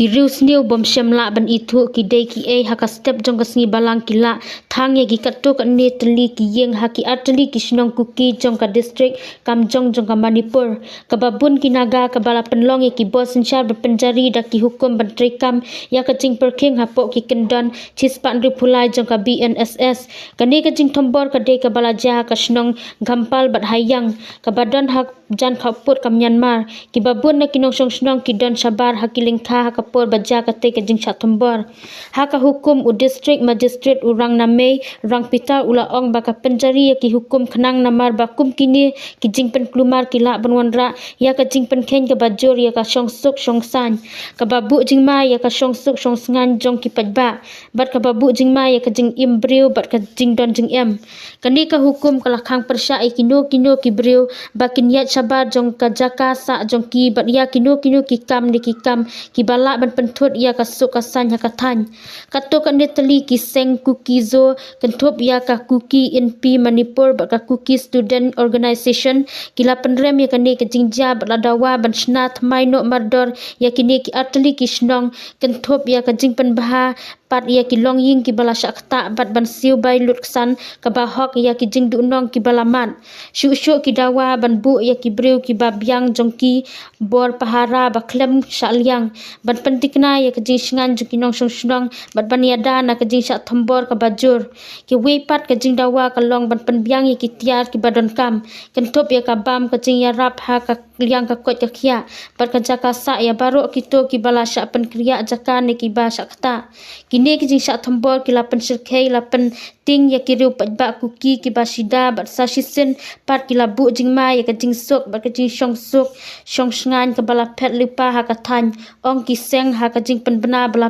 ki rius new bom shamla ban ithu ki dei ki e haka step jong kasngi balang kila thang ye ki katto ka netli ki yeng haki atli ki shnong kuki jong ka district kamjong jong ka Manipur ka babun ki naga ka bala penlong ye ki bos inchar berpenjari da ki hukum bentrikam ya ka jing perking hapo ki kendon chispan ri pulai jong ka BNSS kani ka jing thombor ka dei ka bala ja ka shnong gampal bat hayang ka badan hak jan khaput ka Myanmar ki babun na kinong shnong ki don sabar hakiling tha haka por baja ka te ka jing chat thombor haka hukum u district magistrate urang name rang pita ula ong baka penjari ya ki hukum khnang namar bakum kini ki jing pen klumar ki la banwanra ya ka jing pen khen ka bajor ya ka shong suk shong san ka babu jing ma ya ka shong suk shong sngan jong ki pajba bat ka babu jing ma ya ka jing imbriu bat ka jing don jing em kani ka hukum kala khang persya e kino ki briu bakin yat sabar jong ka jaka sa jong ki bat ya kino ki kam ni ki kam ki bala ban penthut ya ka suk ka san ya ka than kato ka netali ki seng kuki zo kenthop ya ka kuki NP Manipur ba ka kuki student organization kila penrem ya kani ka jingja ba dawa ban shna thmai no mardor ya kini ki atli ki shnong kenthop ya ka jing pen baha pat ya ki long ying ki bala shakta bat ban siu bai lutsan ka ba hok ya ki jing du nong ki bala man shu ki dawa ban bu ya ki breu ki ba byang jong ki bor pahara ba klem shalyang ban pentikna ya ka jing shngan ju ki nong shnong bat ban ya da na ka jing sha thombor ka bajur ki we pat ka jing dawa ka long ban pen byang ya ki tiar ki badon kam kan top ya ka bam ka jing ya rap ha ka liang ka kot ka khia bat ka jaka sa ya baro ki to ki bala sha pen kriya jaka ne ki ba shakta kini ki jing sha thombor ki la pen sirkhei la pen ting ya ki riu pat ba kuki ki ba sida bat sa shisen pat ki la bu jing ma ya ka jing sok bat ka jing shong sok shong sngan ka bala phet lipa ha ka than ong ki seng ha ka jing pen bana bala